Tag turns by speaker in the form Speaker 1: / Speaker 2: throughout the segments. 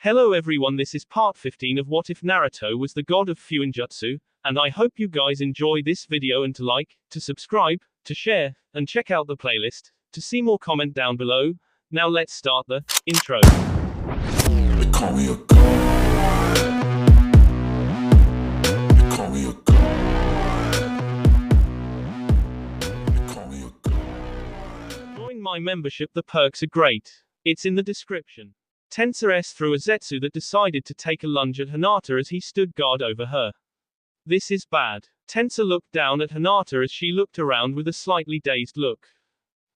Speaker 1: Hello everyone, this is part 15 of What If Naruto Was the God of Fuinjutsu, and I hope you guys enjoy this video and to like, to subscribe, to share, and check out the playlist. To see more, comment down below. Now let's start the intro.
Speaker 2: They call me a god. They call me a god. They call me a god.
Speaker 1: Join my membership, the perks are great. It's in the description. Tensor S threw a Zetsu that decided to take a lunge at Hinata as he stood guard over her. This is bad. Tensor looked down at Hinata as she looked around with a slightly dazed look.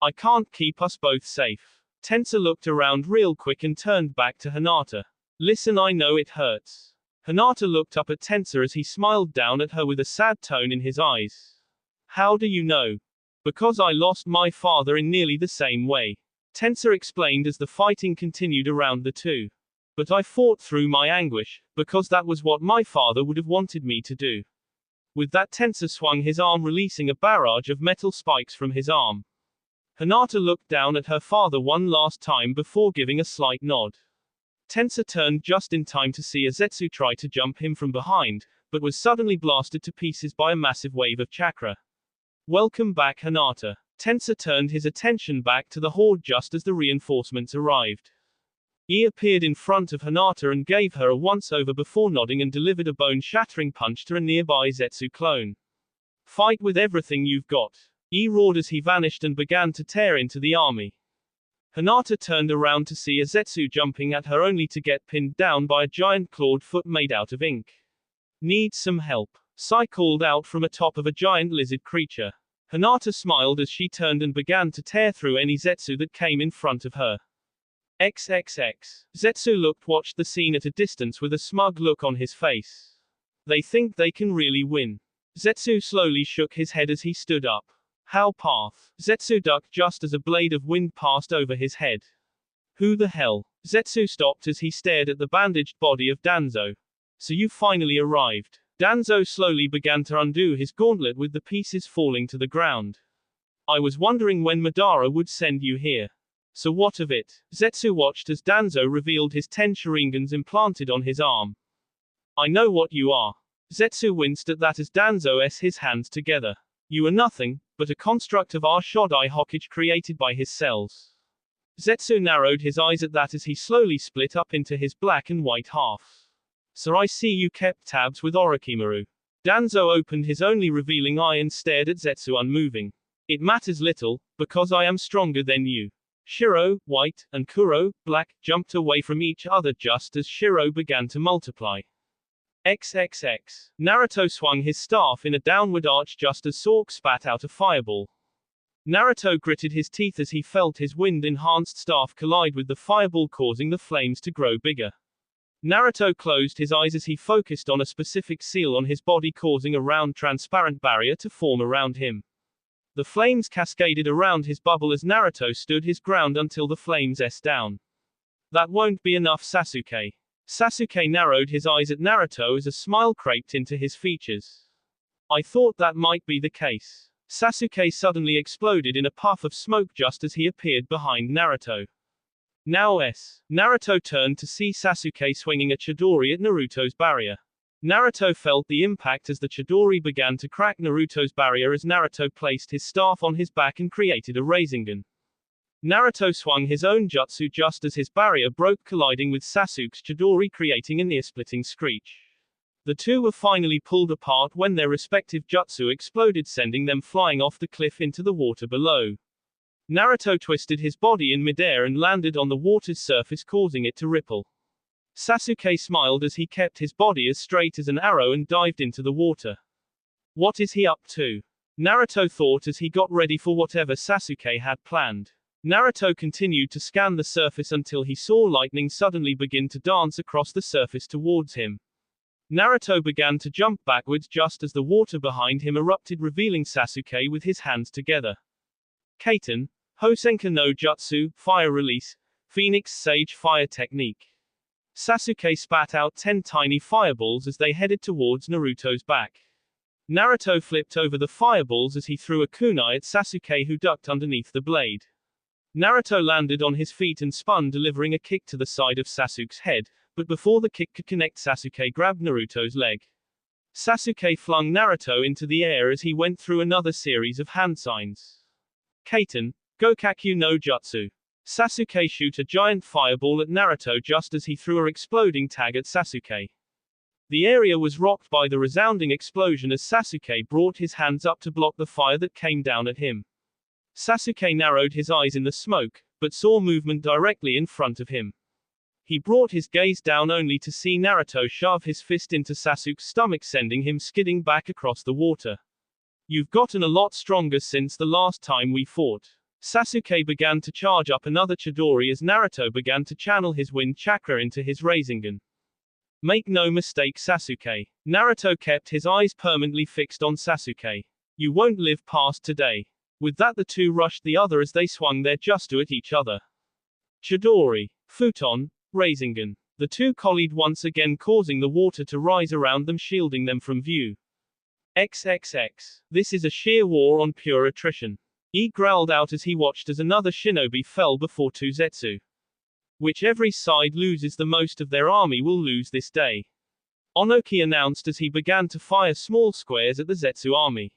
Speaker 1: I can't keep us both safe. Tensor looked around real quick and turned back to Hinata. Listen, I know it hurts. Hinata looked up at Tensor as he smiled down at her with a sad tone in his eyes. How do you know? Because I lost my father in nearly the same way. Tensor explained as the fighting continued around the two. But I fought through my anguish, because that was what my father would have wanted me to do. With that, Tensor swung his arm, releasing a barrage of metal spikes from his arm. Hinata looked down at her father one last time before giving a slight nod. Tensor turned just in time to see a Zetsu try to jump him from behind, but was suddenly blasted to pieces by a massive wave of chakra. Welcome back, Hinata. Tensor turned his attention back to the horde just as the reinforcements arrived. He appeared in front of Hinata and gave her a once-over before nodding and delivered a bone-shattering punch to a nearby Zetsu clone. Fight with everything you've got. He roared as he vanished and began to tear into the army. Hinata turned around to see a Zetsu jumping at her only to get pinned down by a giant clawed foot made out of ink. Need some help? Sai called out from atop of a giant lizard creature. Hinata smiled as she turned and began to tear through any Zetsu that came in front of her. XXX. Zetsu watched the scene at a distance with a smug look on his face. They think they can really win. Zetsu slowly shook his head as he stood up. How path? Zetsu ducked just as a blade of wind passed over his head. Who the hell? Zetsu stopped as he stared at the bandaged body of Danzo. So you finally arrived. Danzo slowly began to undo his gauntlet with the pieces falling to the ground. I was wondering when Madara would send you here. So what of it? Zetsu watched as Danzo revealed his 10 Sharingans implanted on his arm. I know what you are. Zetsu winced at that as Danzo s his hands together. You are nothing, but a construct of our Shodai Hokage created by his cells. Zetsu narrowed his eyes at that as he slowly split up into his black and white half. So I see you kept tabs with Orochimaru. Danzo opened his only revealing eye and stared at Zetsu unmoving. It matters little, because I am stronger than you. Shiro, white, and Kuro, black, jumped away from each other just as Shiro began to multiply. XXX. Naruto swung his staff in a downward arch just as Sork spat out a fireball. Naruto gritted his teeth as he felt his wind-enhanced staff collide with the fireball, causing the flames to grow bigger. Naruto closed his eyes as he focused on a specific seal on his body, causing a round transparent barrier to form around him. The flames cascaded around his bubble as Naruto stood his ground until the flames down. That won't be enough, Sasuke. Sasuke narrowed his eyes at Naruto as a smile crept into his features. I thought that might be the case. Sasuke suddenly exploded in a puff of smoke just as he appeared behind Naruto. Now Naruto turned to see Sasuke swinging a Chidori at Naruto's barrier. Naruto felt the impact as the Chidori began to crack Naruto's barrier as Naruto placed his staff on his back and created a Rasengan. Naruto swung his own jutsu just as his barrier broke, colliding with Sasuke's Chidori, creating an ear-splitting screech. The two were finally pulled apart when their respective jutsu exploded, sending them flying off the cliff into the water below. Naruto twisted his body in midair and landed on the water's surface, causing it to ripple. Sasuke smiled as he kept his body as straight as an arrow and dived into the water. What is he up to? Naruto thought as he got ready for whatever Sasuke had planned. Naruto continued to scan the surface until he saw lightning suddenly begin to dance across the surface towards him. Naruto began to jump backwards just as the water behind him erupted, revealing Sasuke with his hands together. Kaiten, Hosenka no Jutsu, Fire Release, Phoenix Sage Fire Technique. Sasuke spat out 10 tiny fireballs as they headed towards Naruto's back. Naruto flipped over the fireballs as he threw a kunai at Sasuke, who ducked underneath the blade. Naruto landed on his feet and spun, delivering a kick to the side of Sasuke's head, But before the kick could connect, Sasuke grabbed Naruto's leg. Sasuke flung Naruto into the air as he went through another series of hand signs. Kaiten, Gokakyu no Jutsu. Sasuke shoot a giant fireball at Naruto just as he threw a exploding tag at Sasuke. The area was rocked by the resounding explosion as Sasuke brought his hands up to block the fire that came down at him. Sasuke narrowed his eyes in the smoke, but saw movement directly in front of him. He brought his gaze down only to see Naruto shove his fist into Sasuke's stomach, sending him skidding back across the water. You've gotten a lot stronger since the last time we fought. Sasuke began to charge up another Chidori as Naruto began to channel his wind chakra into his Rasengan. Make no mistake, Sasuke. Naruto kept his eyes permanently fixed on Sasuke. You won't live past today. With that, the two rushed the other as they swung their Jutsu at each other. Chidori, Futon, Rasengan. The two collided once again, causing the water to rise around them, shielding them from view. XXX. This is a sheer war on pure attrition. He growled out as he watched as another shinobi fell before two Zetsu. Which every side loses the most of their army will lose this day. Onoki announced as he began to fire small squares at the Zetsu army.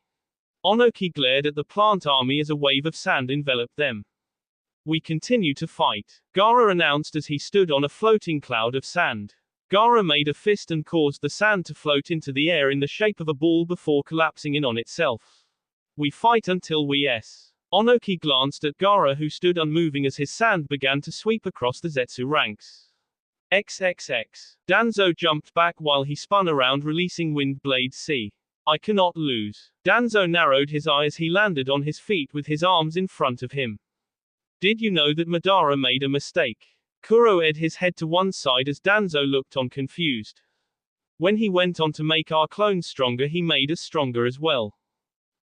Speaker 1: Onoki glared at the plant army as a wave of sand enveloped them. We continue to fight, Gaara announced as he stood on a floating cloud of sand. Gaara made a fist and caused the sand to float into the air in the shape of a ball before collapsing in on itself. We fight until we s. Onoki glanced at Gaara, who stood unmoving as his sand began to sweep across the Zetsu ranks. XXX. Danzo jumped back while he spun around, releasing Wind Blade C. I cannot lose. Danzo narrowed his eye as he landed on his feet with his arms in front of him. Did you know that Madara made a mistake? Kuro edged his head to one side as Danzo looked on confused. When he went on to make our clones stronger, he made us stronger as well.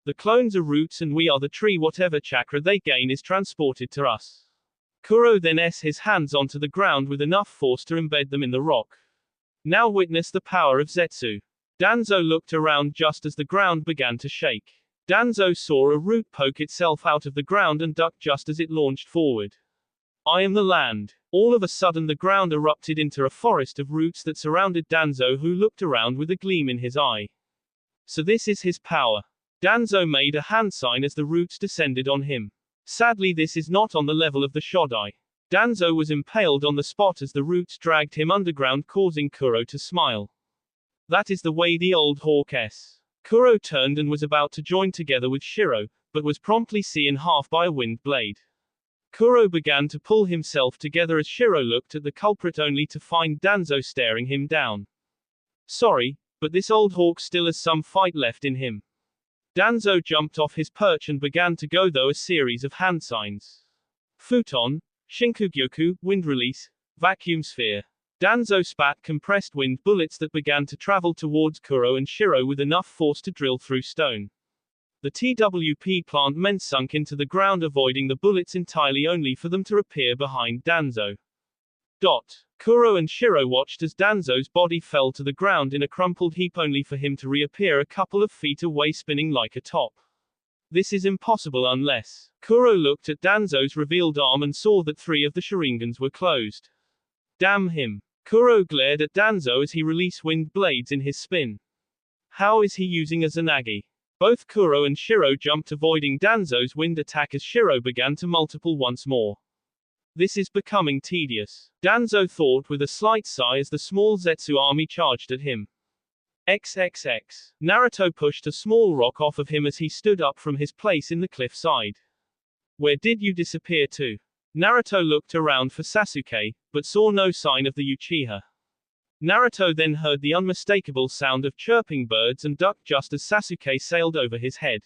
Speaker 1: The clones are roots and we are the tree. Whatever chakra they gain is transported to us. Kuro then s his hands onto the ground with enough force to embed them in the rock. Now witness the power of Zetsu. Danzo looked around just as the ground began to shake. Danzo saw a root poke itself out of the ground and duck just as it launched forward. I am the land. All of a sudden the ground erupted into a forest of roots that surrounded Danzo, who looked around with a gleam in his eye. So this is his power. Danzo made a hand sign as the roots descended on him. Sadly, this is not on the level of the Shodai. Danzo was impaled on the spot as the roots dragged him underground, causing Kuro to smile. That is the way the old hawk s. Kuro turned and was about to join together with Shiro, but was promptly seen in half by a wind blade. Kuro began to pull himself together as Shiro looked at the culprit, only to find Danzo staring him down. Sorry, but this old hawk still has some fight left in him. Danzo jumped off his perch and began to go through a series of hand signs. Futon, Shinkugyoku, wind release, vacuum sphere. Danzo spat compressed wind bullets that began to travel towards Kuro and Shiro with enough force to drill through stone. The TWP plant men sunk into the ground, avoiding the bullets entirely, only for them to appear behind Danzo. Kuro and Shiro watched as Danzo's body fell to the ground in a crumpled heap, only for him to reappear a couple of feet away, spinning like a top. This is impossible unless. Kuro looked at Danzo's revealed arm and saw that 3 of the Sharingans were closed. Damn him. Kuro glared at Danzo as he released wind blades in his spin. How is he using a Zanagi? Both Kuro and Shiro jumped, avoiding Danzo's wind attack as Shiro began to multiple once more. This is becoming tedious, Danzo thought with a slight sigh as the small Zetsu army charged at him. XXX. Naruto pushed a small rock off of him as he stood up from his place in the cliff side. Where did you disappear to? Naruto looked around for Sasuke, but saw no sign of the Uchiha. Naruto then heard the unmistakable sound of chirping birds and ducked just as Sasuke sailed over his head.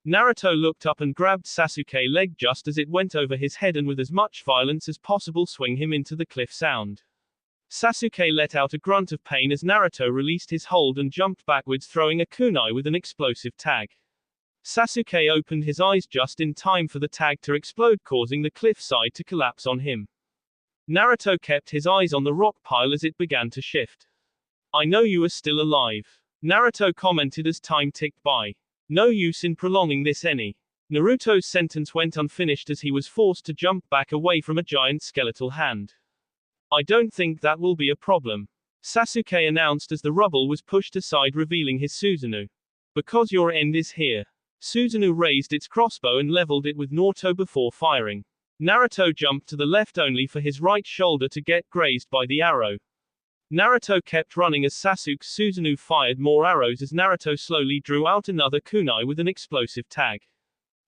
Speaker 1: Naruto looked up and grabbed Sasuke's leg just as it went over his head and with as much violence as possible swing him into the cliff sound. Sasuke let out a grunt of pain as Naruto released his hold and jumped backwards, throwing a kunai with an explosive tag. Sasuke opened his eyes just in time for the tag to explode, causing the cliff side to collapse on him. Naruto kept his eyes on the rock pile as it began to shift. I know you are still alive, Naruto commented as time ticked by. No use in prolonging this any. Naruto's sentence went unfinished as he was forced to jump back away from a giant skeletal hand. I don't think that will be a problem, Sasuke announced as the rubble was pushed aside, revealing his Susanoo. Because your end is here. Susanoo raised its crossbow and leveled it with Naruto before firing. Naruto jumped to the left only for his right shoulder to get grazed by the arrow. Naruto kept running as Sasuke's Susanoo fired more arrows as Naruto slowly drew out another kunai with an explosive tag.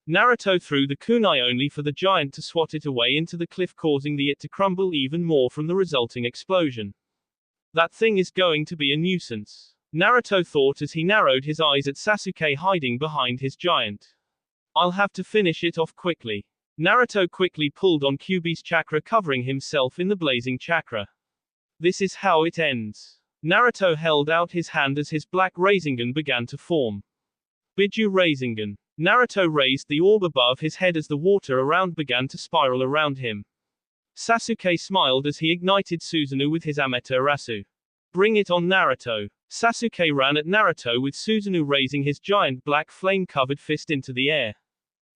Speaker 1: Naruto threw the kunai only for the giant to swat it away into the cliff, causing it to crumble even more from the resulting explosion. That thing is going to be a nuisance, Naruto thought as he narrowed his eyes at Sasuke hiding behind his giant. I'll have to finish it off quickly. Naruto quickly pulled on Kyuubi's chakra, covering himself in the blazing chakra. This is how it ends. Naruto held out his hand as his black Rasengan began to form. Biju Rasengan. Naruto raised the orb above his head as the water around began to spiral around him. Sasuke smiled as he ignited Susanoo with his Amaterasu. Bring it on, Naruto. Sasuke ran at Naruto with Susanoo raising his giant black flame-covered fist into the air.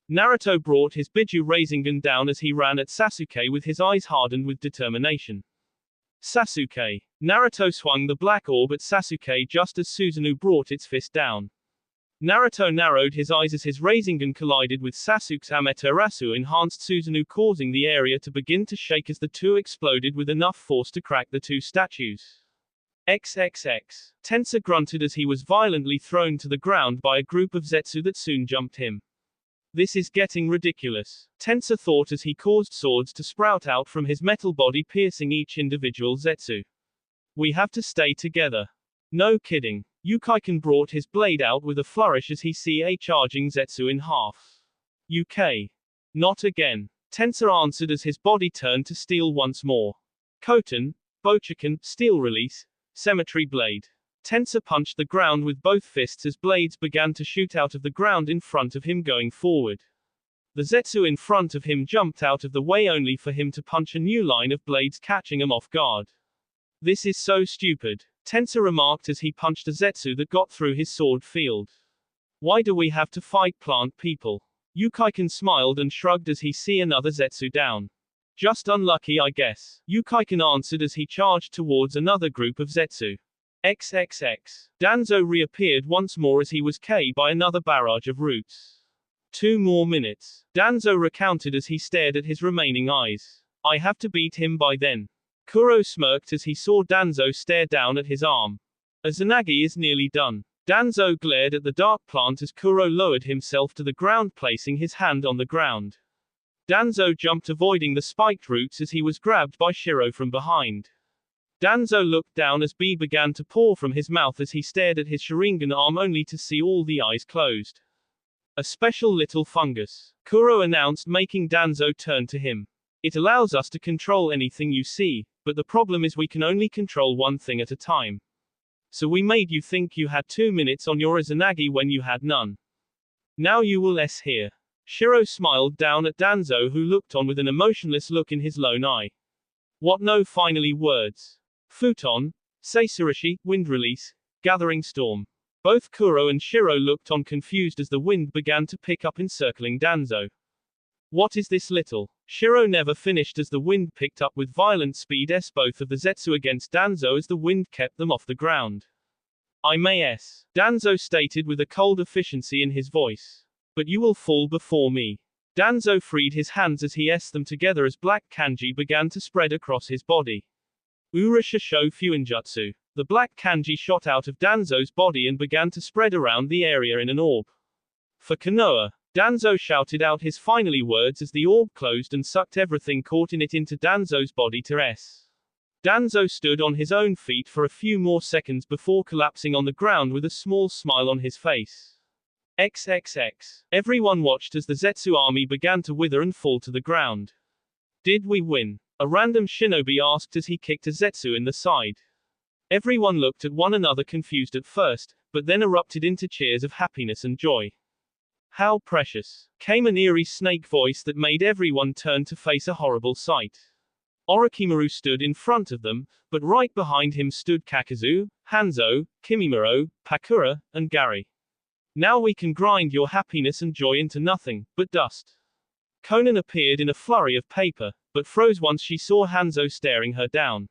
Speaker 1: Naruto brought his Biju Rasengan down as he ran at Sasuke with his eyes hardened with determination. Sasuke. Naruto swung the black orb at Sasuke just as Susanoo brought its fist down. Naruto narrowed his eyes as his Rasengan collided with Sasuke's Amaterasu enhanced Susanoo, causing the area to begin to shake as the two exploded with enough force to crack the two statues. XXX. Tensor grunted as he was violently thrown to the ground by a group of Zetsu that soon jumped him. This is getting ridiculous, Tensor thought as he caused swords to sprout out from his metal body, piercing each individual Zetsu. We have to stay together. No kidding. Ukaiken brought his blade out with a flourish as he saw charging Zetsu in half. UK. Not again, Tensor answered as his body turned to steel once more. Koten, Bochiken, steel release, cemetery blade. Tensor punched the ground with both fists as blades began to shoot out of the ground in front of him, going forward. The Zetsu in front of him jumped out of the way only for him to punch a new line of blades, catching him off guard. This is so stupid, Tensor remarked as he punched a Zetsu that got through his sword field. Why do we have to fight plant people? Ukaiken smiled and shrugged as he saw another Zetsu down. Just unlucky, I guess, Ukaiken answered as he charged towards another group of Zetsu. XXX. Danzo reappeared once more as he was killed by another barrage of roots. 2 more minutes, Danzo recounted as he stared at his remaining eyes. I have to beat him by then. Kuro smirked as he saw Danzo stare down at his arm. Izanagi is nearly done. Danzo glared at the dark plant as Kuro lowered himself to the ground, placing his hand on the ground. Danzo jumped, avoiding the spiked roots as he was grabbed by Shiro from behind. Danzo looked down as B began to pour from his mouth as he stared at his Sharingan arm only to see all the eyes closed. A special little fungus, Kuro announced, making Danzo turn to him. It allows us to control anything you see, but the problem is we can only control one thing at a time. So we made you think you had 2 minutes on your Izanagi when you had none. Now you will hear. Shiro smiled down at Danzo, who looked on with an emotionless look in his lone eye. What no finally words. Futon, Seisurishi, wind release, gathering storm. Both Kuro and Shiro looked on confused as the wind began to pick up, encircling Danzo. What is this little? Shiro never finished as the wind picked up with violent speed both of the Zetsu against Danzo as the wind kept them off the ground. I may Danzo stated with a cold efficiency in his voice. But you will fall before me. Danzo freed his hands as he them together as black kanji began to spread across his body. Urashasho Fuinjutsu. The black kanji shot out of Danzo's body and began to spread around the area in an orb. For Konoha, Danzo shouted out his finally words as the orb closed and sucked everything caught in it into Danzo's body to Danzo stood on his own feet for a few more seconds before collapsing on the ground with a small smile on his face. XXX. Everyone watched as the Zetsu army began to wither and fall to the ground. Did we win? A random shinobi asked as he kicked a Zetsu in the side. Everyone looked at one another confused at first, but then erupted into cheers of happiness and joy. How precious, came an eerie snake voice that made everyone turn to face a horrible sight. Orochimaru stood in front of them, but right behind him stood Kakazu, Hanzo, Kimimaro, Pakura, and Gary. Now we can grind your happiness and joy into nothing but dust. Conan appeared in a flurry of paper, but froze once she saw Hanzo staring her down.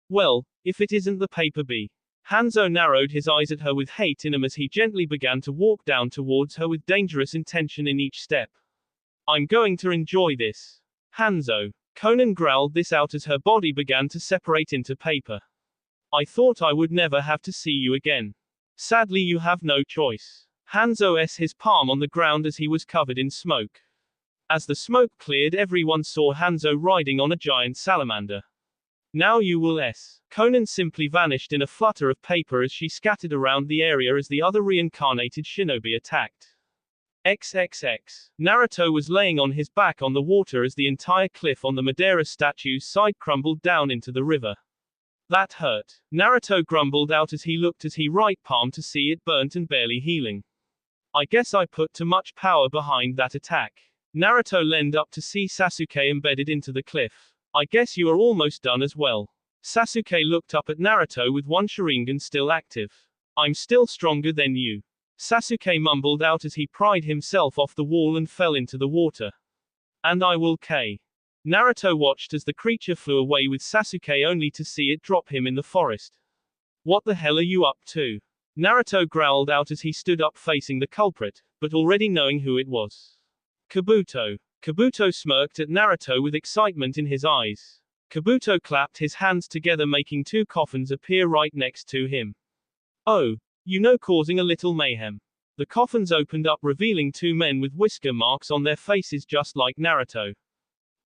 Speaker 1: Well, if it isn't the paper bee. Hanzo narrowed his eyes at her with hate in him as he gently began to walk down towards her with dangerous intention in each step. I'm going to enjoy this. Hanzo. Conan growled this out as her body began to separate into paper. I thought I would never have to see you again. Sadly, you have no choice. Hanzo s his palm on the ground as he was covered in smoke. As the smoke cleared, everyone saw Hanzo riding on a giant salamander. Now you will s. Conan simply vanished in a flutter of paper as she scattered around the area as the other reincarnated shinobi attacked. XXX. Naruto was laying on his back on the water as the entire cliff on the Madara statue's side crumbled down into the river. That hurt. Naruto grumbled out as he looked at his right palm to see it burnt and barely healing. I guess I put too much power behind that attack. Naruto leaned up to see Sasuke embedded into the cliff. I guess you are almost done as well. Sasuke looked up at Naruto with one Sharingan still active. I'm still stronger than you. Sasuke mumbled out as he pried himself off the wall and fell into the water. And I will K. Naruto watched as the creature flew away with Sasuke only to see it drop him in the forest. What the hell are you up to? Naruto growled out as he stood up facing the culprit, but already knowing who it was. Kabuto. Kabuto smirked at Naruto with excitement in his eyes. Kabuto clapped his hands together, making two coffins appear right next to him. Oh. You know, causing a little mayhem. The coffins opened up, revealing two men with whisker marks on their faces just like Naruto.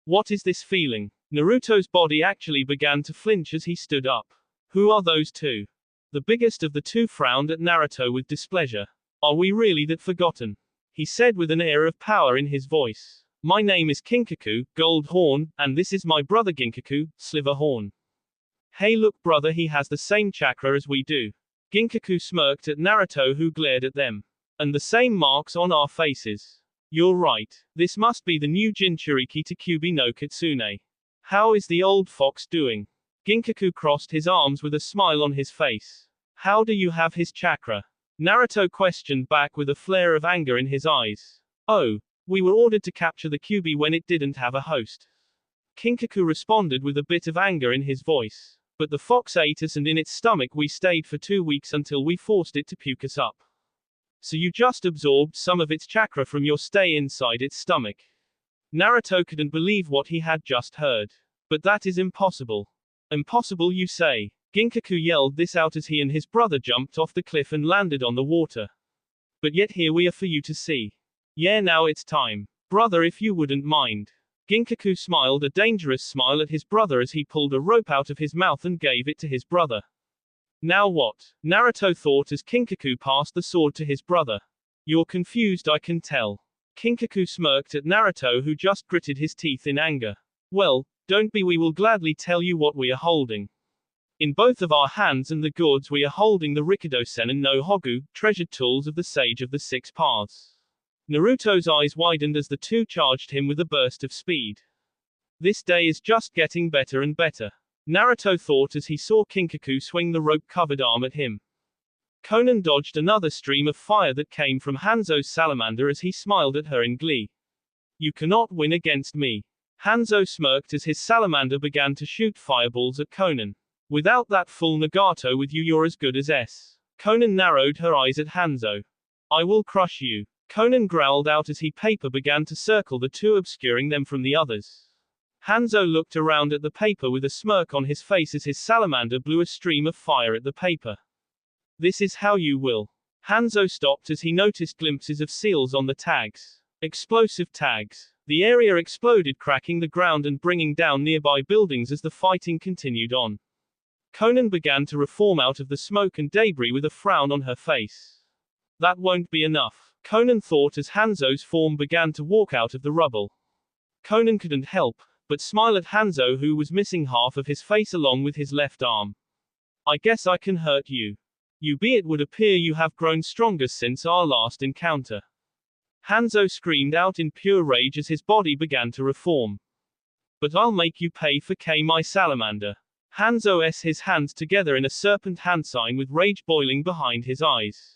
Speaker 1: What is this feeling? Naruto's body actually began to flinch as he stood up. Who are those two? The biggest of the two frowned at Naruto with displeasure. Are we really that forgotten? He said with an air of power in his voice. My name is Kinkaku, Gold Horn, and this is my brother Ginkaku, Sliver Horn. Hey look brother, he has the same chakra as we do. Ginkaku smirked at Naruto, who glared at them. And the same marks on our faces. You're right. This must be the new Jinchuriki to Kyubi no Kitsune. How is the old fox doing? Ginkaku crossed his arms with a smile on his face. How do you have his chakra? Naruto questioned back with a flare of anger in his eyes. Oh, we were ordered to capture the Kyubi when it didn't have a host. Kinkaku responded with a bit of anger in his voice. But the fox ate us, and in its stomach we stayed for 2 weeks until we forced it to puke us up. So you just absorbed some of its chakra from your stay inside its stomach. Naruto couldn't believe what he had just heard. But that is impossible. Impossible, you say? Ginkaku yelled this out as he and his brother jumped off the cliff and landed on the water. But yet here we are for you to see. Yeah, now it's time. Brother, if you wouldn't mind. Ginkaku smiled a dangerous smile at his brother as he pulled a rope out of his mouth and gave it to his brother. Now what? Naruto thought as Kinkaku passed the sword to his brother. You're confused, I can tell. Kinkaku smirked at Naruto, who just gritted his teeth in anger. Well, don't be, we will gladly tell you what we are holding. In both of our hands and the gourds we are holding the Rikido Sennen no Hogu, treasured tools of the Sage of the Six Paths. Naruto's eyes widened as the two charged him with a burst of speed. This day is just getting better and better. Naruto thought as he saw Kinkaku swing the rope-covered arm at him. Conan dodged another stream of fire that came from Hanzo's salamander as he smiled at her in glee. You cannot win against me. Hanzo smirked as his salamander began to shoot fireballs at Conan. Without that full Nagato with you, you're as good as S. Conan narrowed her eyes at Hanzo. I will crush you. Conan growled out as he paper began to circle the two, obscuring them from the others. Hanzo looked around at the paper with a smirk on his face as his salamander blew a stream of fire at the paper. This is how you will. Hanzo stopped as he noticed glimpses of seals on the tags. Explosive tags. The area exploded, cracking the ground and bringing down nearby buildings as the fighting continued on. Conan began to reform out of the smoke and debris with a frown on her face. That won't be enough, Conan thought as Hanzo's form began to walk out of the rubble. Conan couldn't help but smile at Hanzo, who was missing half of his face along with his left arm. I guess I can hurt you. It would appear you have grown stronger since our last encounter. Hanzo screamed out in pure rage as his body began to reform. But I'll make you pay for my salamander. Hanzo s his hands together in a serpent hand sign with rage boiling behind his eyes.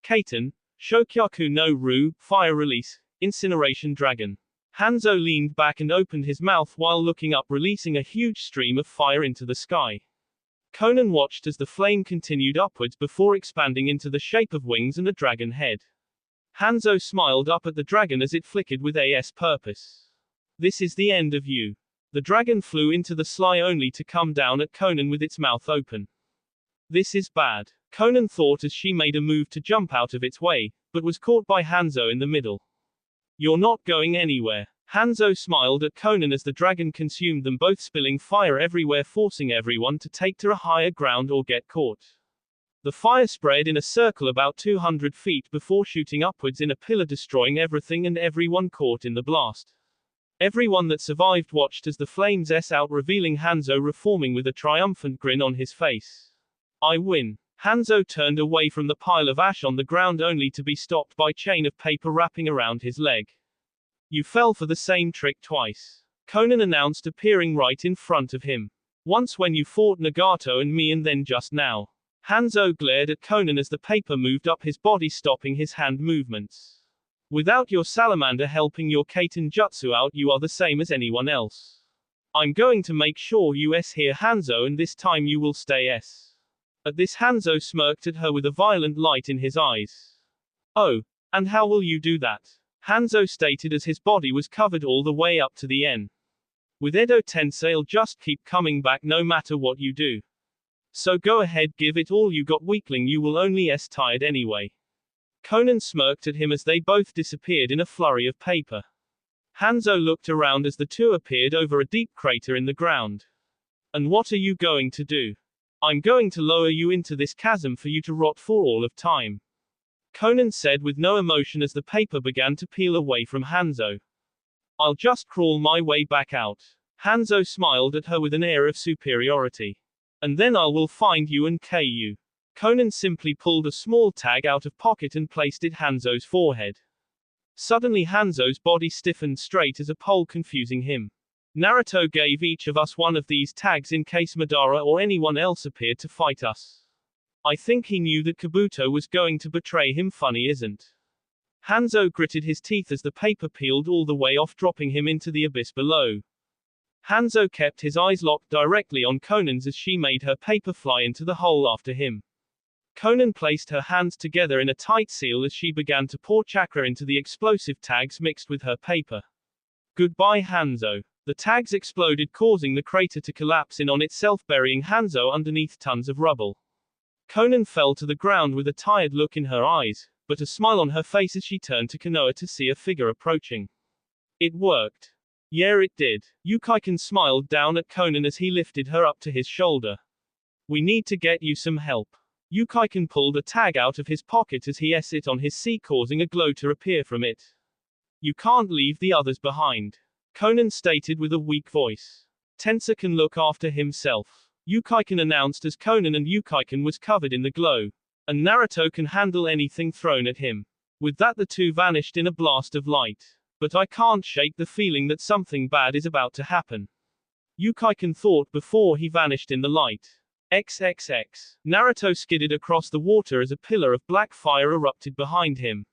Speaker 1: Kaiten, Shokyaku no Ru, Fire Release, Incineration Dragon. Hanzo leaned back and opened his mouth while looking up, releasing a huge stream of fire into the sky. Conan watched as the flame continued upwards before expanding into the shape of wings and a dragon head. Hanzo smiled up at the dragon as it flickered with a purpose. This is the end of you. The dragon flew into the sky only to come down at Conan with its mouth open. This is bad, Conan thought as she made a move to jump out of its way, but was caught by Hanzo in the middle. You're not going anywhere. Hanzo smiled at Conan as the dragon consumed them both, spilling fire everywhere, forcing everyone to take to a higher ground or get caught. The fire spread in a circle about 200 feet before shooting upwards in a pillar, destroying everything and everyone caught in the blast. Everyone that survived watched as the flames out, revealing Hanzo reforming with a triumphant grin on his face. I win. Hanzo turned away from the pile of ash on the ground only to be stopped by chain of paper wrapping around his leg. You fell for the same trick twice, Conan announced, appearing right in front of him. Once when you fought Nagato and me, and then just now. Hanzo glared at Conan as the paper moved up his body, stopping his hand movements. Without your salamander helping your Kaiten jutsu out, you are the same as anyone else. I'm going to make sure you hear Hanzo, and this time you will stay At this, Hanzo smirked at her with a violent light in his eyes. Oh, and how will you do that? Hanzo stated as his body was covered all the way up to the N. With Edo Tensei, I'll just keep coming back no matter what you do. So go ahead, give it all you got, weakling, you will only tired anyway. Conan smirked at him as they both disappeared in a flurry of paper. Hanzo looked around as the two appeared over a deep crater in the ground. And what are you going to do? I'm going to lower you into this chasm for you to rot for all of time, Conan said with no emotion as the paper began to peel away from Hanzo. I'll just crawl my way back out. Hanzo smiled at her with an air of superiority. And then I will find you and kill you. Conan simply pulled a small tag out of pocket and placed it Hanzo's forehead. Suddenly Hanzo's body stiffened straight as a pole, confusing him. Naruto gave each of us one of these tags in case Madara or anyone else appeared to fight us. I think he knew that Kabuto was going to betray him. Funny, isn't? Hanzo gritted his teeth as the paper peeled all the way off, dropping him into the abyss below. Hanzo kept his eyes locked directly on Conan's as she made her paper fly into the hole after him. Conan placed her hands together in a tight seal as she began to pour chakra into the explosive tags mixed with her paper. Goodbye, Hanzo. The tags exploded, causing the crater to collapse in on itself, burying Hanzo underneath tons of rubble. Conan fell to the ground with a tired look in her eyes, but a smile on her face as she turned to Konoha to see a figure approaching. It worked. Yeah, it did. Yukaiken smiled down at Conan as he lifted her up to his shoulder. We need to get you some help. Yukaiken pulled a tag out of his pocket as he it on his sea, causing a glow to appear from it. You can't leave the others behind, Conan stated with a weak voice. Tensei can look after himself, Yukaiken announced as Conan and Yukaiken was covered in the glow. And Naruto can handle anything thrown at him. With that, the two vanished in a blast of light. But I can't shake the feeling that something bad is about to happen, Yukaiken thought before he vanished in the light. XXX. Naruto skidded across the water as a pillar of black fire erupted behind him.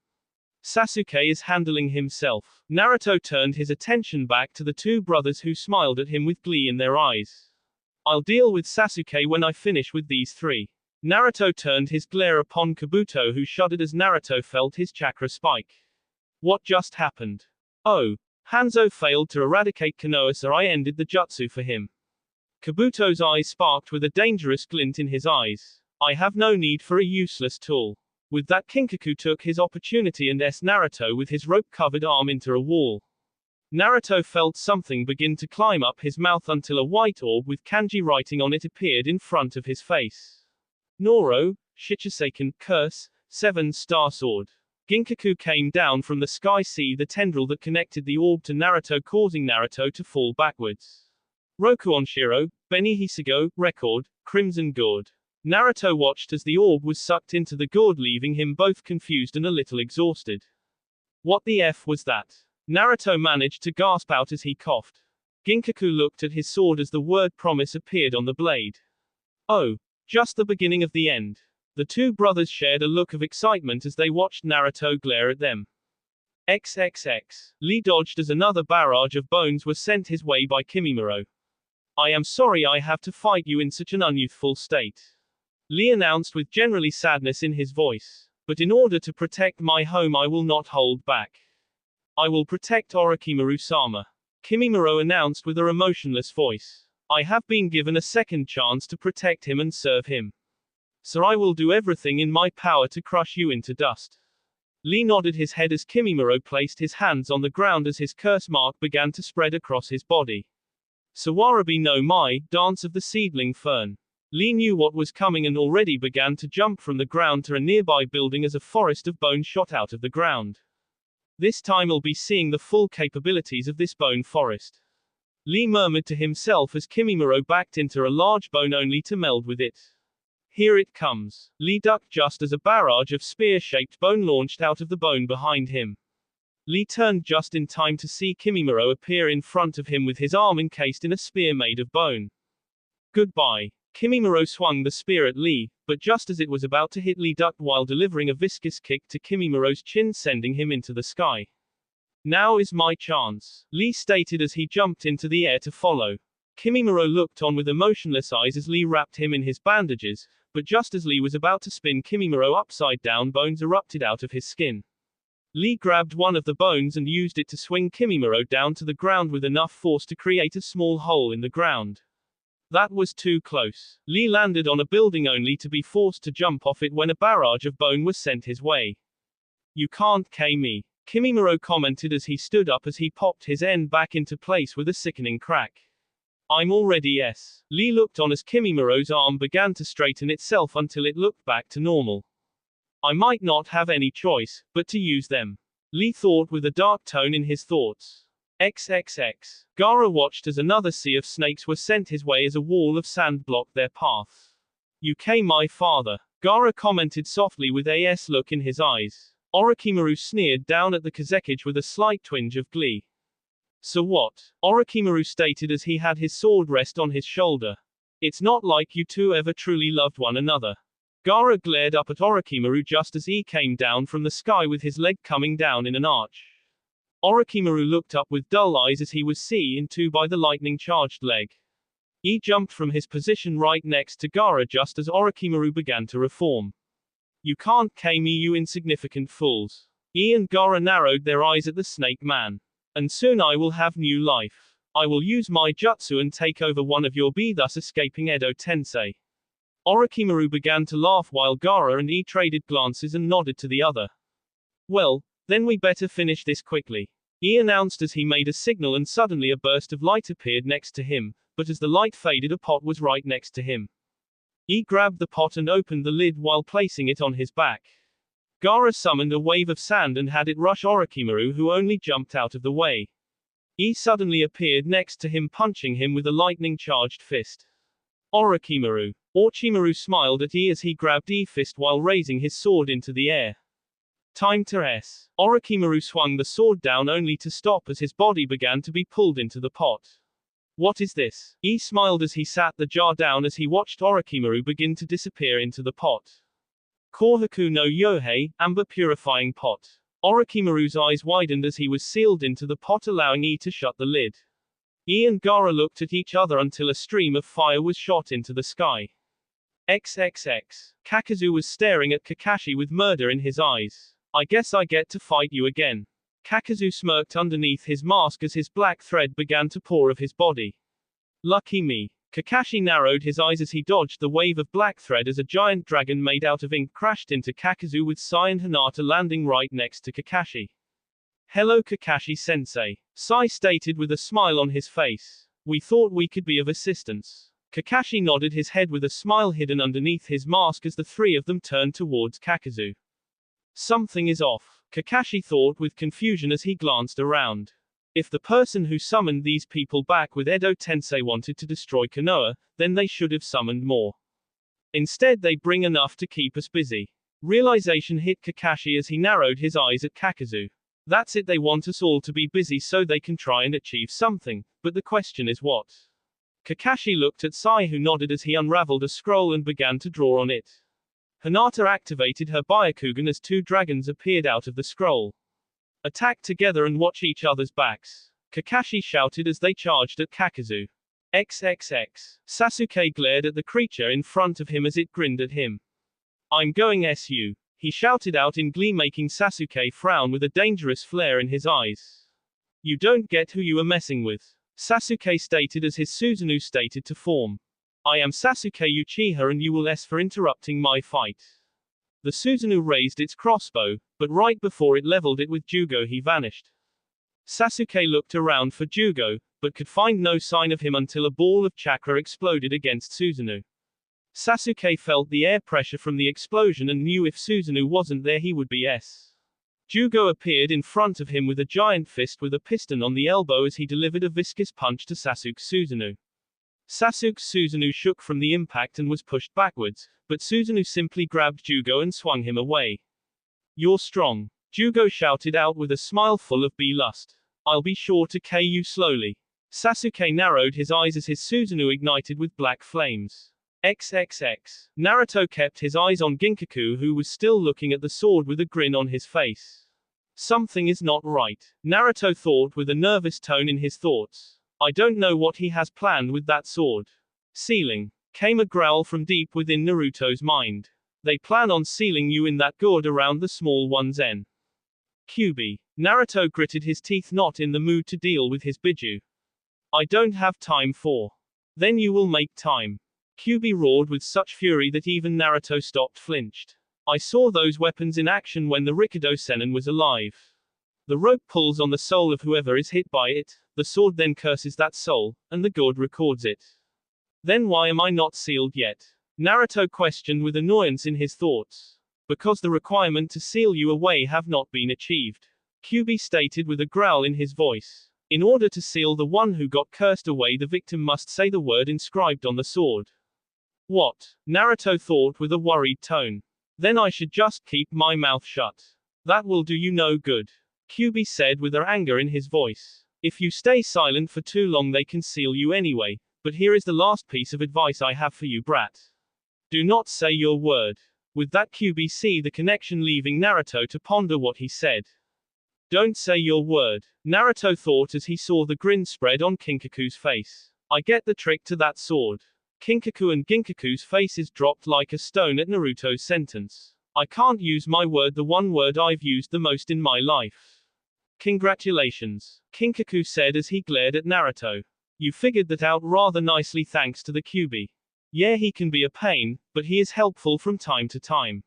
Speaker 1: Sasuke is handling himself. Naruto turned his attention back to the two brothers who smiled at him with glee in their eyes. I'll deal with Sasuke when I finish with these three. Naruto turned his glare upon Kabuto, who shuddered as Naruto felt his chakra spike. What just happened? Oh. Hanzo failed to eradicate Konoha, so I ended the jutsu for him. Kabuto's eyes sparked with a dangerous glint in his eyes. I have no need for a useless tool. With that, Kinkaku took his opportunity and Naruto with his rope-covered arm into a wall. Naruto felt something begin to climb up his mouth until a white orb with kanji writing on it appeared in front of his face. Noro, Shichisaken, Curse, 7-star sword. Ginkaku came down from the sky, see the tendril that connected the orb to Naruto, causing Naruto to fall backwards. Rokuonshiro, Beni Hisago, record, Crimson Gourd. Naruto watched as the orb was sucked into the gourd, leaving him both confused and a little exhausted. What the F was that? Naruto managed to gasp out as he coughed. Ginkaku looked at his sword as the word promise appeared on the blade. Oh, just the beginning of the end. The two brothers shared a look of excitement as they watched Naruto glare at them. XXX. Lee dodged as another barrage of bones was sent his way by Kimimaro. I am sorry I have to fight you in such an unyouthful state. Lee announced with generally sadness in his voice. But in order to protect my home I will not hold back. I will protect Orochimaru-sama. Kimimaro announced with a emotionless voice. I have been given a second chance to protect him and serve him. So I will do everything in my power to crush you into dust. Lee nodded his head as Kimimaro placed his hands on the ground as his curse mark began to spread across his body. Sawarabi no Mai, Dance of the Seedling Fern. Lee knew what was coming and already began to jump from the ground to a nearby building as a forest of bone shot out of the ground. This time I'll be seeing the full capabilities of this bone forest. Lee murmured to himself as Kimimaro backed into a large bone only to meld with it. Here it comes. Lee ducked just as a barrage of spear-shaped bone launched out of the bone behind him. Lee turned just in time to see Kimimaro appear in front of him with his arm encased in a spear made of bone. Goodbye. Kimimaro swung the spear at Lee, but just as it was about to hit, Lee ducked while delivering a viscous kick to Kimimaro's chin, sending him into the sky. Now is my chance, Lee stated as he jumped into the air to follow. Kimimaro looked on with emotionless eyes as Lee wrapped him in his bandages, but just as Lee was about to spin Kimimaro upside down, bones erupted out of his skin. Lee grabbed one of the bones and used it to swing Kimimaro down to the ground with enough force to create a small hole in the ground. That was too close. Lee landed on a building only to be forced to jump off it when a barrage of bone was sent his way. You can't K me, Kimimaro commented as he stood up as he popped his end back into place with a sickening crack. I'm already S. Lee looked on as Kimimaro's arm began to straighten itself until it looked back to normal. I might not have any choice, but to use them. Lee thought with a dark tone in his thoughts. XXX. Gaara watched as another sea of snakes were sent his way as a wall of sand blocked their path. You came my father. Gaara commented softly with a look in his eyes. Orochimaru sneered down at the Kazekage with a slight twinge of glee. So what? Orochimaru stated as he had his sword rest on his shoulder. It's not like you two ever truly loved one another. Gaara glared up at Orochimaru just as he came down from the sky with his leg coming down in an arch. Orochimaru looked up with dull eyes as he was seen to by the lightning-charged leg. He jumped from his position right next to Gaara just as Orochimaru began to reform. You can't K me, you insignificant fools. He and Gaara narrowed their eyes at the snake man. And soon I will have new life. I will use my jutsu and take over one of your B, thus escaping Edo Tensei. Orochimaru began to laugh while Gaara and he traded glances and nodded to the other. Well, then we better finish this quickly. He announced as he made a signal and suddenly a burst of light appeared next to him, but as the light faded a pot was right next to him. He grabbed the pot and opened the lid while placing it on his back. Gaara summoned a wave of sand and had it rush Orochimaru, who only jumped out of the way. He suddenly appeared next to him, punching him with a lightning-charged fist. Orochimaru smiled at as he grabbed fist while raising his sword into the air. Time to S. Orochimaru swung the sword down only to stop as his body began to be pulled into the pot. What is this? He smiled as he sat the jar down as he watched Orochimaru begin to disappear into the pot. Kohaku no Yohei, amber purifying pot. Orochimaru's eyes widened as he was sealed into the pot, allowing to shut the lid. And Gaara looked at each other until a stream of fire was shot into the sky. XXX. Kakazu was staring at Kakashi with murder in his eyes. I guess I get to fight you again. Kakazu smirked underneath his mask as his black thread began to pour of his body. Lucky me. Kakashi narrowed his eyes as he dodged the wave of black thread as a giant dragon made out of ink crashed into Kakazu with Sai and Hinata landing right next to Kakashi. Hello Kakashi-sensei. Sai stated with a smile on his face. We thought we could be of assistance. Kakashi nodded his head with a smile hidden underneath his mask as the three of them turned towards Kakazu. Something is off, Kakashi thought with confusion as he glanced around. If the person who summoned these people back with Edo Tensei wanted to destroy Konoha, then they should have summoned more. Instead they bring enough to keep us busy. Realization hit Kakashi as he narrowed his eyes at Kakazu. That's it, they want us all to be busy so they can try and achieve something, but the question is what? Kakashi looked at Sai, who nodded as he unraveled a scroll and began to draw on it. Hinata activated her Byakugan as two dragons appeared out of the scroll. Attack together and watch each other's backs, Kakashi shouted as they charged at Kakazu. XXX. Sasuke glared at the creature in front of him as it grinned at him. I'm going SU. He shouted out in glee, making Sasuke frown with a dangerous flare in his eyes. You don't get who you are messing with, Sasuke stated as his Susanoo stated to form. I am Sasuke Uchiha and you will S for interrupting my fight. The Susanoo raised its crossbow, but right before it leveled it with Jugo he vanished. Sasuke looked around for Jugo, but could find no sign of him until a ball of chakra exploded against Susanoo. Sasuke felt the air pressure from the explosion and knew if Susanoo wasn't there he would be S. Jugo appeared in front of him with a giant fist with a piston on the elbow as he delivered a viscous punch to Sasuke's Susanoo. Sasuke's Susanoo shook from the impact and was pushed backwards, but Susanoo simply grabbed Jugo and swung him away. You're strong, Jugo shouted out with a smile full of lust. I'll be sure to K you slowly. Sasuke narrowed his eyes as his Susanoo ignited with black flames. XXX. Naruto kept his eyes on Ginkaku, who was still looking at the sword with a grin on his face. Something is not right, Naruto thought with a nervous tone in his thoughts. I don't know what he has planned with that sword. Sealing, came a growl from deep within Naruto's mind. They plan on sealing you in that gourd around the small one's N. QB. Naruto gritted his teeth, not in the mood to deal with his Biju. I don't have time for. Then you will make time. QB roared with such fury that even Naruto stopped flinched. I saw those weapons in action when the Rikudo Sennin was alive. The rope pulls on the soul of whoever is hit by it, the sword then curses that soul, and the gourd records it. Then why am I not sealed yet? Naruto questioned with annoyance in his thoughts. Because the requirement to seal you away have not been achieved, QB stated with a growl in his voice. In order to seal the one who got cursed away, the victim must say the word inscribed on the sword. What? Naruto thought with a worried tone. Then I should just keep my mouth shut. That will do you no good, QB said with anger in his voice. If you stay silent for too long they can seal you anyway, but here is the last piece of advice I have for you, brat. Do not say your word. With that QB see the connection, leaving Naruto to ponder what he said. Don't say your word, Naruto thought as he saw the grin spread on Kinkaku's face. I get the trick to that sword. Kinkaku and Ginkaku's faces dropped like a stone at Naruto's sentence. I can't use my word, the one word I've used the most in my life. Congratulations, Kinkaku said as he glared at Naruto. You figured that out rather nicely thanks to the QB. Yeah, he can be a pain, but he is helpful from time to time,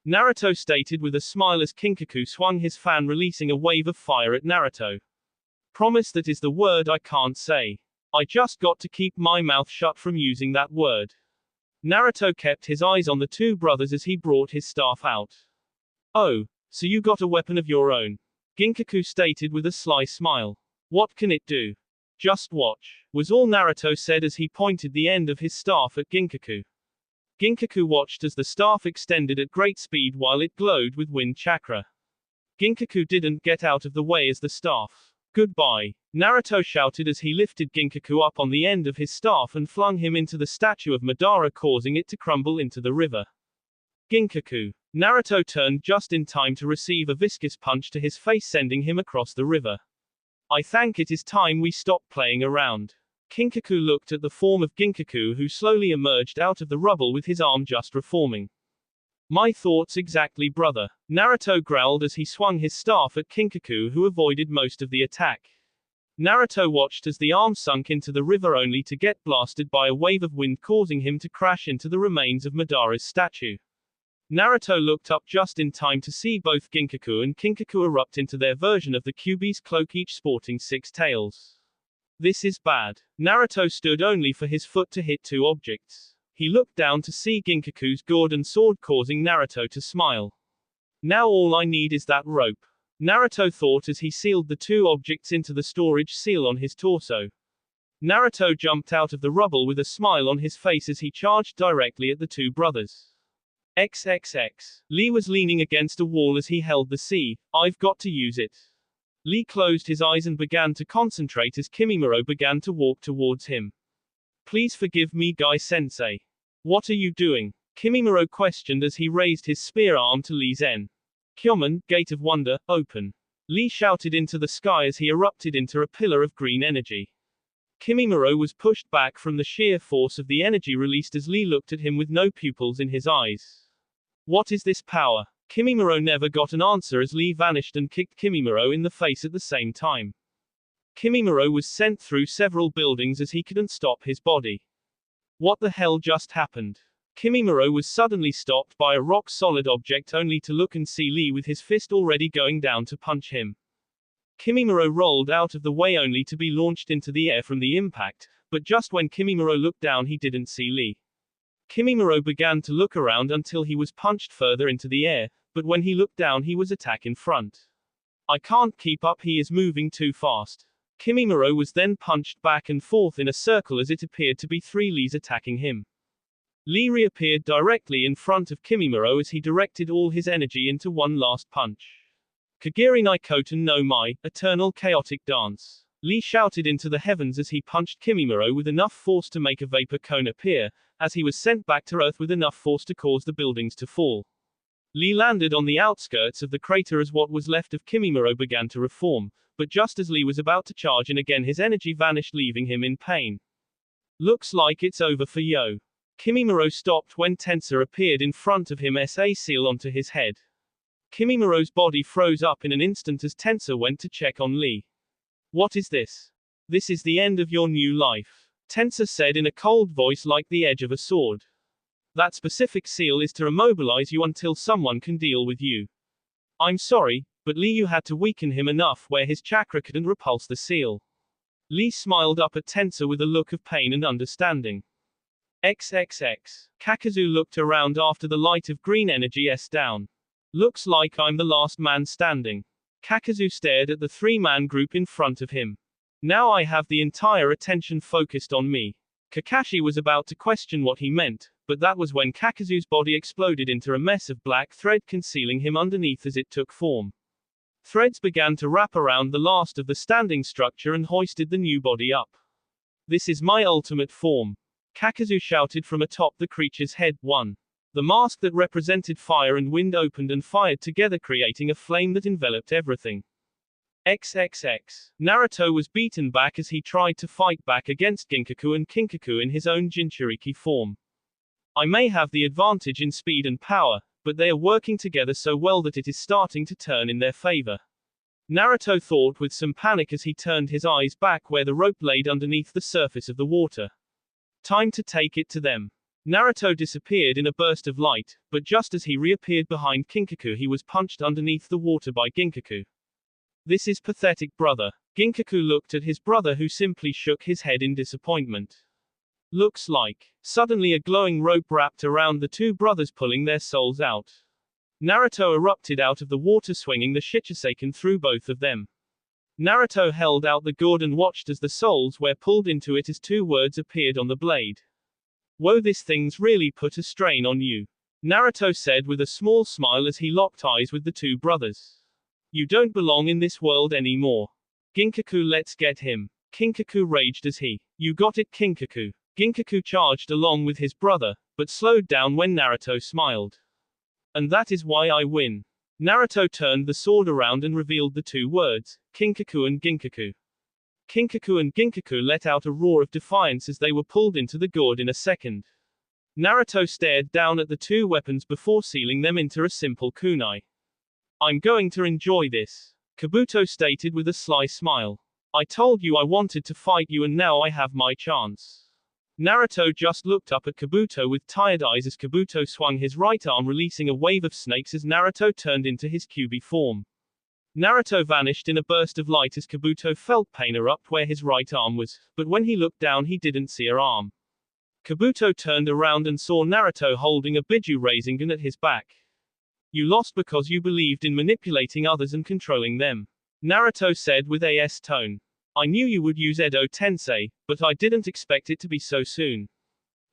Speaker 1: Naruto stated with a smile as Kinkaku swung his fan, releasing a wave of fire at Naruto. Promise, that is the word I can't say. I just got to keep my mouth shut from using that word. Naruto kept his eyes on the two brothers as he brought his staff out. Oh, so you got a weapon of your own? Ginkaku stated with a sly smile. What can it do? Just watch, was all Naruto said as he pointed the end of his staff at Ginkaku. Ginkaku watched as the staff extended at great speed while it glowed with wind chakra. Ginkaku didn't get out of the way as the staff. Goodbye, Naruto shouted as he lifted Ginkaku up on the end of his staff and flung him into the statue of Madara, causing it to crumble into the river. Ginkaku. Naruto turned just in time to receive a viscous punch to his face, sending him across the river. I think it is time we stop playing around. Kinkaku looked at the form of Ginkaku, who slowly emerged out of the rubble with his arm just reforming. My thoughts exactly, brother, Naruto growled as he swung his staff at Kinkaku, who avoided most of the attack. Naruto watched as the arm sunk into the river only to get blasted by a wave of wind, causing him to crash into the remains of Madara's statue. Naruto looked up just in time to see both Ginkaku and Kinkaku erupt into their version of the Kyuubi's cloak, each sporting 6 tails. This is bad. Naruto stood only for his foot to hit 2 objects. He looked down to see Ginkaku's gourd and sword, causing Naruto to smile. Now all I need is that rope, Naruto thought as he sealed the 2 objects into the storage seal on his torso. Naruto jumped out of the rubble with a smile on his face as he charged directly at the 2 brothers. XXX. Lee was leaning against a wall as he held the C. I've got to use it. Lee closed his eyes and began to concentrate as Kimimaro began to walk towards him. Please forgive me, Guy-sensei. What are you doing? Kimimaro questioned as he raised his spear arm to Lee's N. Kyomen, Gate of Wonder, open. Lee shouted into the sky as he erupted into a pillar of green energy. Kimimaro was pushed back from the sheer force of the energy released as Lee looked at him with no pupils in his eyes. What is this power? Kimimaro never got an answer as Lee vanished and kicked Kimimaro in the face at the same time. Kimimaro was sent through several buildings as he couldn't stop his body. What the hell just happened? Kimimaro was suddenly stopped by a rock-solid object only to look and see Lee with his fist already going down to punch him. Kimimaro rolled out of the way only to be launched into the air from the impact, but just when Kimimaro looked down he didn't see Lee. Kimimaro began to look around until he was punched further into the air, but when he looked down he was attacked in front. I can't keep up, he is moving too fast. Kimimaro was then punched back and forth in a circle as it appeared to be 3 Lees attacking him. Lee reappeared directly in front of Kimimaro as he directed all his energy into one last punch. Kagiri Naikoten no Mai, Eternal Chaotic Dance. Lee shouted into the heavens as he punched Kimimaro with enough force to make a vapor cone appear, as he was sent back to Earth with enough force to cause the buildings to fall. Lee landed on the outskirts of the crater as what was left of Kimimaro began to reform, but just as Lee was about to charge in again his energy vanished leaving him in pain. Looks like it's over for Yo. Kimimaro stopped when Tensor appeared in front of him as a seal onto his head. Kimimaro's body froze up in an instant as Tensor went to check on Lee. What is this? This is the end of your new life. Tensor said in a cold voice like the edge of a sword. That specific seal is to immobilize you until someone can deal with you. I'm sorry, but Lee, you had to weaken him enough where his chakra couldn't repulse the seal. Lee smiled up at Tensor with a look of pain and understanding. XXX. Kakazu looked around after the light of green energy down. Looks like I'm the last man standing. Kakazu stared at the 3-man group in front of him. Now I have the entire attention focused on me. Kakashi was about to question what he meant, but that was when Kakazu's body exploded into a mess of black thread concealing him underneath as it took form. Threads began to wrap around the last of the standing structure and hoisted the new body up. This is my ultimate form. Kakazu shouted from atop the creature's head. 1. The mask that represented fire and wind opened and fired together creating a flame that enveloped everything. XXX. Naruto was beaten back as he tried to fight back against Ginkaku and Kinkaku in his own Jinchuriki form. I may have the advantage in speed and power, but they are working together so well that it is starting to turn in their favor. Naruto thought with some panic as he turned his eyes back where the rope laid underneath the surface of the water. Time to take it to them. Naruto disappeared in a burst of light, but just as he reappeared behind Kinkaku he was punched underneath the water by Ginkaku. This is pathetic, brother. Ginkaku looked at his brother who simply shook his head in disappointment. Looks like. Suddenly a glowing rope wrapped around the 2 brothers pulling their souls out. Naruto erupted out of the water swinging the Shichisaken through both of them. Naruto held out the gourd and watched as the souls were pulled into it as 2 words appeared on the blade. Whoa, this thing's really put a strain on you. Naruto said with a small smile as he locked eyes with the 2 brothers. You don't belong in this world anymore. Ginkaku, let's get him. Kinkaku raged as he. You got it, Kinkaku. Ginkaku charged along with his brother, but slowed down when Naruto smiled. And that is why I win. Naruto turned the sword around and revealed the 2 words, Kinkaku and Ginkaku. Kinkaku and Ginkaku let out a roar of defiance as they were pulled into the gourd in a second. Naruto stared down at the 2 weapons before sealing them into a simple kunai. I'm going to enjoy this. Kabuto stated with a sly smile. I told you I wanted to fight you and now I have my chance. Naruto just looked up at Kabuto with tired eyes as Kabuto swung his right arm releasing a wave of snakes as Naruto turned into his Kyuubi form. Naruto vanished in a burst of light as Kabuto felt pain erupt where his right arm was, but when he looked down he didn't see her arm. Kabuto turned around and saw Naruto holding a Biju Rasengan at his back. You lost because you believed in manipulating others and controlling them. Naruto said with a tone. I knew you would use Edo Tensei, but I didn't expect it to be so soon.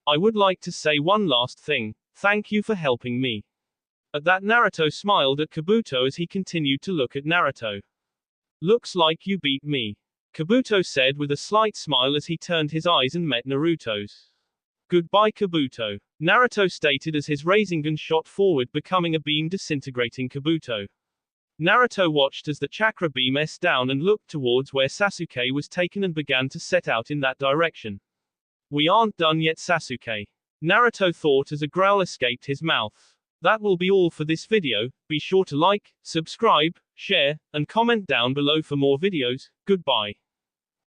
Speaker 1: I would like to say one last thing, thank you for helping me. At that Naruto smiled at Kabuto as he continued to look at Naruto. Looks like you beat me. Kabuto said with a slight smile as he turned his eyes and met Naruto's. Goodbye Kabuto. Naruto stated as his Rasengan shot forward becoming a beam disintegrating Kabuto. Naruto watched as the chakra beam s down and looked towards where Sasuke was taken and began to set out in that direction. We aren't done yet, Sasuke. Naruto thought as a growl escaped his mouth. That will be all for this video. Be sure to like, subscribe, share, and comment down below for more videos. Goodbye.